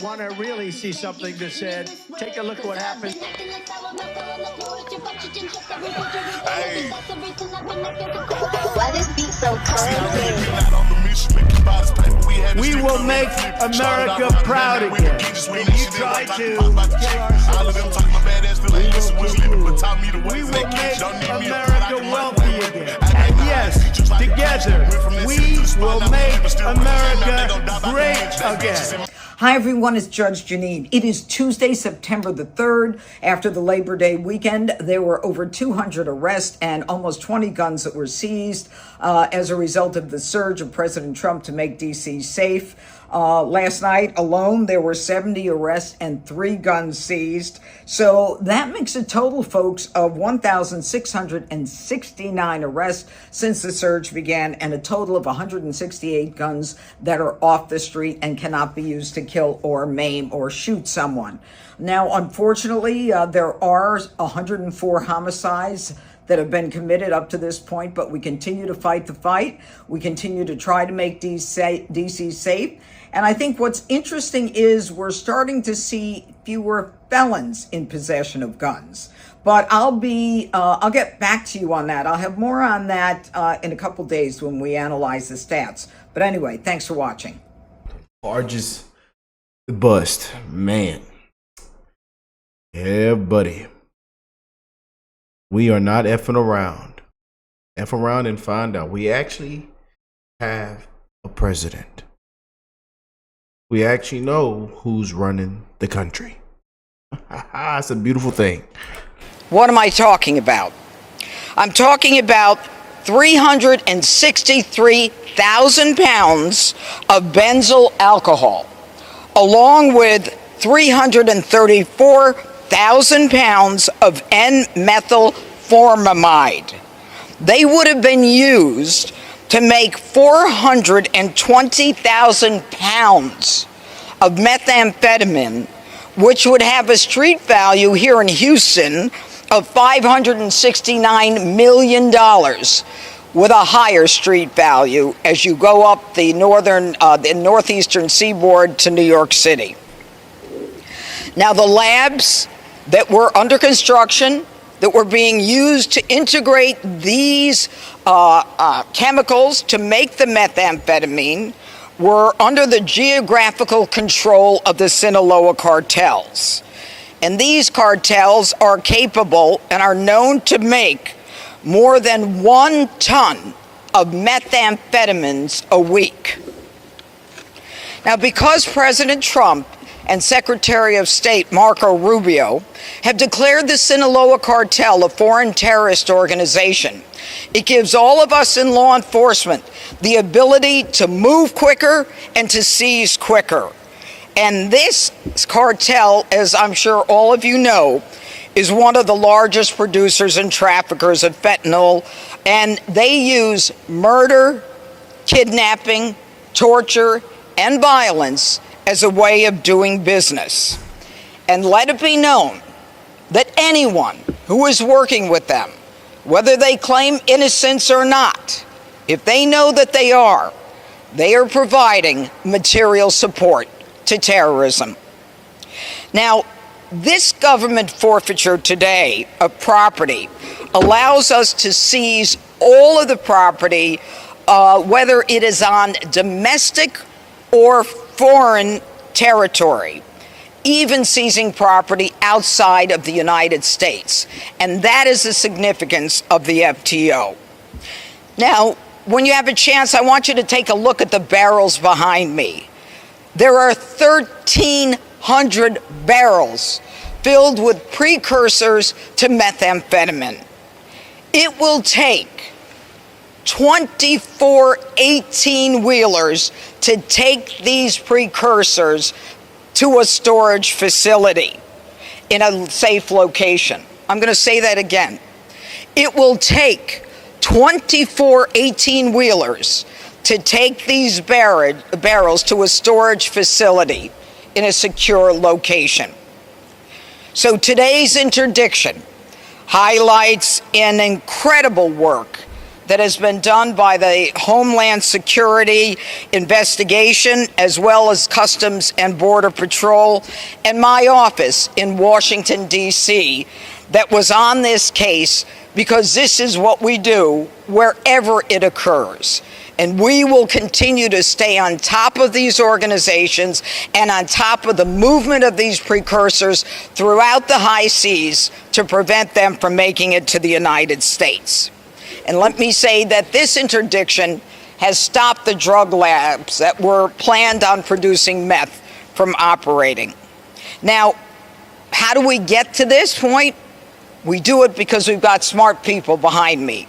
Want to really see something that said, take a look at what happened. Hey. Why this beat so cold? We will make America proud again. And you try to kill our we will make America wealthy again. And yes, together, we will make America great again. Hi, everyone. It's Judge Jeanine. It is Tuesday, September the 3rd. After the Labor Day weekend, there were over 200 arrests and almost 20 guns that were seized as a result of the surge of President Trump to make D.C. safe. Last night alone, there were 70 arrests and 3 guns seized. So that makes a total, folks, of 1,669 arrests since the surge began, and a total of 168 guns that are off the street and cannot be used to kill or maim or shoot someone. Now, unfortunately, there are 104 homicides that have been committed up to this point, but we continue to fight the fight. We continue to try to make DC safe. And I think what's interesting is we're starting to see fewer felons in possession of guns. But I'll get back to you on that. I'll have more on that in a couple days when we analyze the stats. But anyway, thanks for watching. Largest bust, man. Yeah, buddy. We are not effing around. F around and find out. We actually have a president. We actually know who's running the country. It's a beautiful thing. What am I talking about? I'm talking about 363,000 pounds of benzyl alcohol, along with 334,000 pounds of N-methylformamide. They would have been used to make 420,000 pounds of methamphetamine, which would have a street value here in Houston of $569 million, with a higher street value as you go up the northeastern seaboard to New York City. Now, the labs that were under construction, that were being used to integrate these chemicals to make the methamphetamine, were under the geographical control of the Sinaloa cartels. And these cartels are capable and are known to make more than 1 ton of methamphetamines a week. Now, because President Trump and Secretary of State Marco Rubio have declared the Sinaloa cartel a foreign terrorist organization, it gives all of us in law enforcement the ability to move quicker and to seize quicker. And this cartel, as I'm sure all of you know, is one of the largest producers and traffickers of fentanyl, and they use murder, kidnapping, torture, and violence as a way of doing business. And let it be known that anyone who is working with them, whether they claim innocence or not, if they know that they are providing material support to terrorism. Now, this government forfeiture today of property allows us to seize all of the property, whether it is on domestic or foreign territory, even seizing property outside of the United States. And that is the significance of the FTO. Now, when you have a chance, I want you to take a look at the barrels behind me. There are 1,300 barrels filled with precursors to methamphetamine. It will take 24 18-wheelers to take these precursors to a storage facility in a safe location. I'm going to say that again. It will take 24 18-wheelers to take these barrels to a storage facility in a secure location. So today's interdiction highlights an incredible work that has been done by the Homeland Security investigation, as well as Customs and Border Patrol, and my office in Washington, D.C., that was on this case, because this is what we do wherever it occurs. And we will continue to stay on top of these organizations and on top of the movement of these precursors throughout the high seas to prevent them from making it to the United States. And let me say that this interdiction has stopped the drug labs that were planned on producing meth from operating. Now, how do we get to this point? We do it because we've got smart people behind me.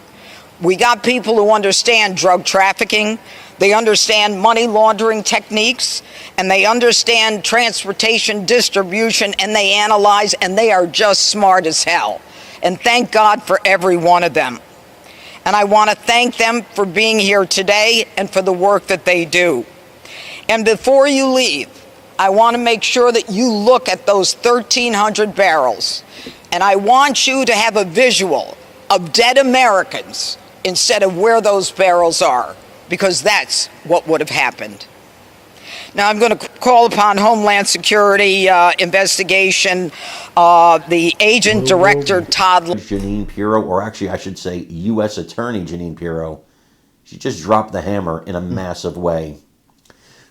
We got people who understand drug trafficking, they understand money laundering techniques, and they understand transportation distribution, and they analyze, and they are just smart as hell. And thank God for every one of them. And I want to thank them for being here today and for the work that they do. And before you leave, I want to make sure that you look at those 1,300 barrels. And I want you to have a visual of dead Americans instead of where those barrels are, because that's what would have happened. Now I'm going to call upon Homeland Security investigation, the agent director, Todd. Jeanine Pirro, or actually I should say U.S. Attorney Jeanine Pirro, she just dropped the hammer in a massive way.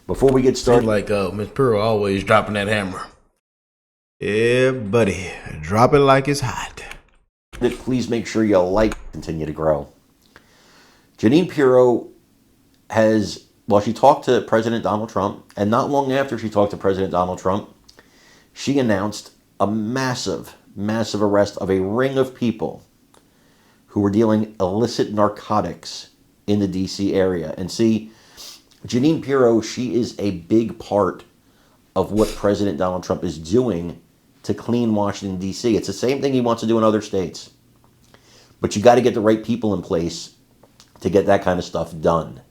Before we get started, like Ms. Pirro always dropping that hammer. Yeah, buddy, drop it like it's hot. Please make sure you like, continue to grow. Jeanine Pirro has, well, she talked to President Donald Trump, and not long after she talked to President Donald Trump, she announced a massive, massive arrest of a ring of people who were dealing illicit narcotics in the D.C. area. And see, Jeanine Pirro, she is a big part of what President Donald Trump is doing to clean Washington, D.C. It's the same thing he wants to do in other states. But you got to get the right people in place to get that kind of stuff done.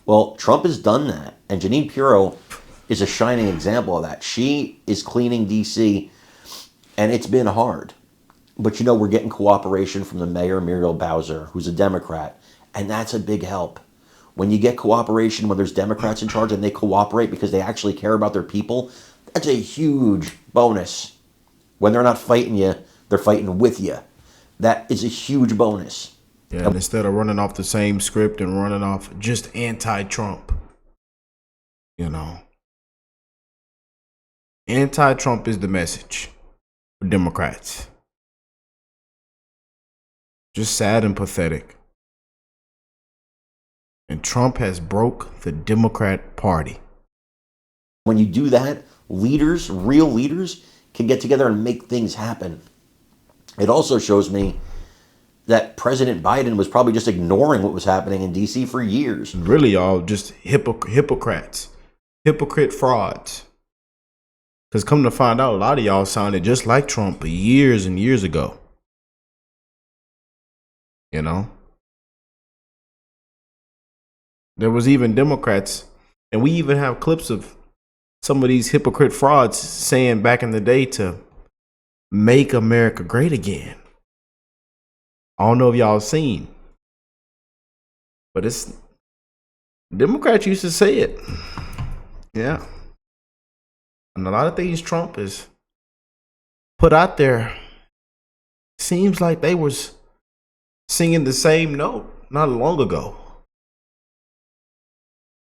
Well, Trump has done that, and Jeanine Pirro is a shining example of that. She is cleaning D.C., and it's been hard. But, you know, we're getting cooperation from the mayor, Muriel Bowser, who's a Democrat, and that's a big help. When you get cooperation, when there's Democrats in charge and they cooperate because they actually care about their people, that's a huge bonus. When they're not fighting you, they're fighting with you. That is a huge bonus. Yeah, and instead of running off the same script and running off just anti-Trump, you know. Anti-Trump is the message for Democrats. Just sad and pathetic. And Trump has broke the Democrat Party. When you do that, leaders, real leaders, can get together and make things happen. It also shows me that President Biden was probably just ignoring what was happening in D.C. for years. Really, all just hypocrites, hypocrite frauds. Because come to find out, a lot of y'all sounded just like Trump years and years ago. You know? There was even Democrats, and we even have clips of some of these hypocrite frauds saying back in the day to make America great again. I don't know if y'all seen, but it's Democrats used to say it. Yeah. And a lot of things Trump has put out there, seems like they was singing the same note not long ago.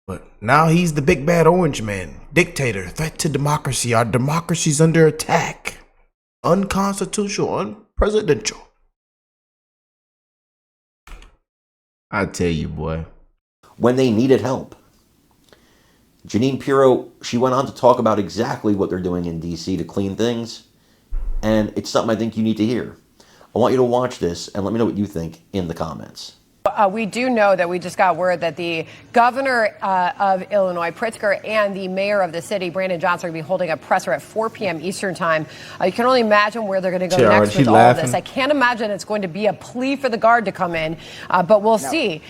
But now he's the big bad orange man, dictator, threat to democracy. Our democracy's under attack. Unconstitutional, unpresidential. I tell you, boy. When they needed help. Jeanine Pirro, she went on to talk about exactly what they're doing in D.C. to clean things. And it's something I think you need to hear. I want you to watch this and let me know what you think in the comments. We do know that we just got word that the governor of Illinois, Pritzker, and the mayor of the city, Brandon Johnson, are going to be holding a presser at 4 p.m. Eastern time. You can only imagine where they're going to go next with all of this. I can't imagine it's going to be a plea for the guard to come in, but we'll see.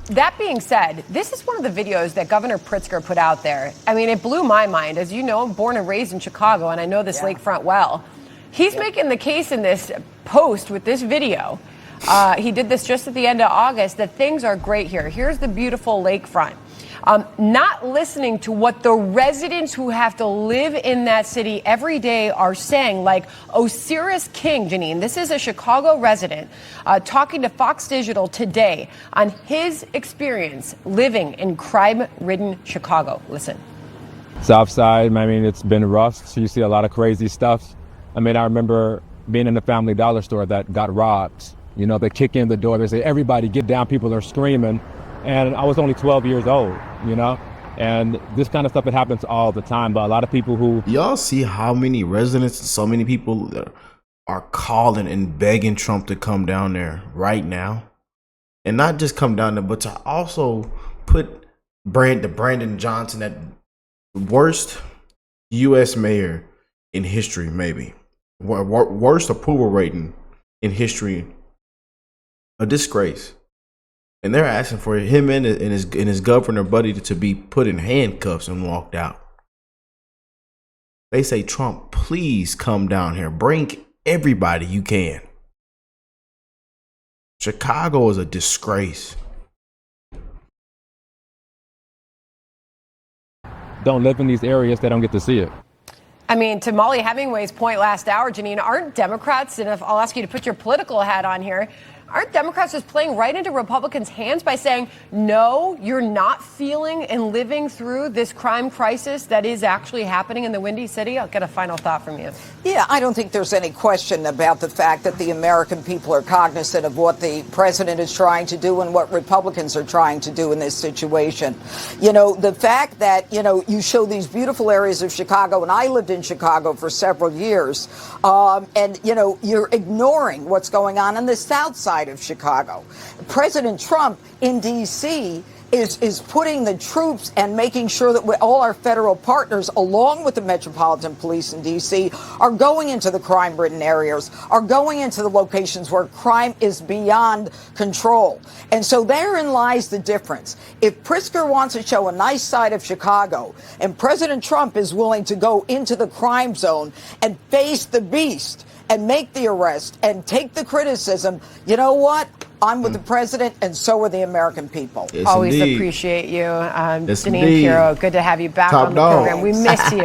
That being said, this is one of the videos that Governor Pritzker put out there. I mean, it blew my mind. As you know, I'm born and raised in Chicago, and I know this lakefront well. He's making the case in this post with this video He did this just at the end of August, that things are great here. Here's the beautiful lakefront. Not listening to what the residents who have to live in that city every day are saying, like Osiris King, Jeanine. This is a Chicago resident talking to Fox Digital today on his experience living in crime-ridden Chicago. Listen. South Side, I mean, it's been rough. So you see a lot of crazy stuff. I mean, I remember being in the Family Dollar store that got robbed. You know, they kick in the door, they say, everybody get down, people are screaming. And I was only 12 years old, you know, and this kind of stuff, it happens all the time. But a lot of people who... Y'all see how many residents and so many people are calling and begging Trump to come down there right now? And not just come down there, but to also put Brandon Johnson at worst U.S. mayor in history, maybe. Worst approval rating in history. A disgrace. And they're asking for him and his governor buddy to be put in handcuffs and walked out. They say, Trump, please come down here. Bring everybody you can. Chicago is a disgrace. don't live in these areas, they don't get to see it. I mean, to Molly Hemingway's point last hour, Jeanine, aren't Democrats, and if I'll ask you to put your political hat on here, aren't Democrats just playing right into Republicans' hands by saying, no, you're not feeling and living through this crime crisis that is actually happening in the Windy City? I'll get a final thought from you. Yeah, I don't think there's any question about the fact that the American people are cognizant of what the president is trying to do and what Republicans are trying to do in this situation. You know, the fact that, you show these beautiful areas of Chicago, and I lived in Chicago for several years, and, you're ignoring what's going on the south side of Chicago. President Trump in D.C. is putting the troops and making sure that all our federal partners, along with the Metropolitan Police in D.C., are going into the crime-ridden areas, are going into the locations where crime is beyond control. And so therein lies the difference. If Pritzker wants to show a nice side of Chicago, and President Trump is willing to go into the crime zone and face the beast and make the arrest and take the criticism, you know what? I'm with the president, and so are the American people. Yes, Always indeed. appreciate you. Yes, Jeanine indeed. Pirro, good to have you back Top on the dog. program. We miss you.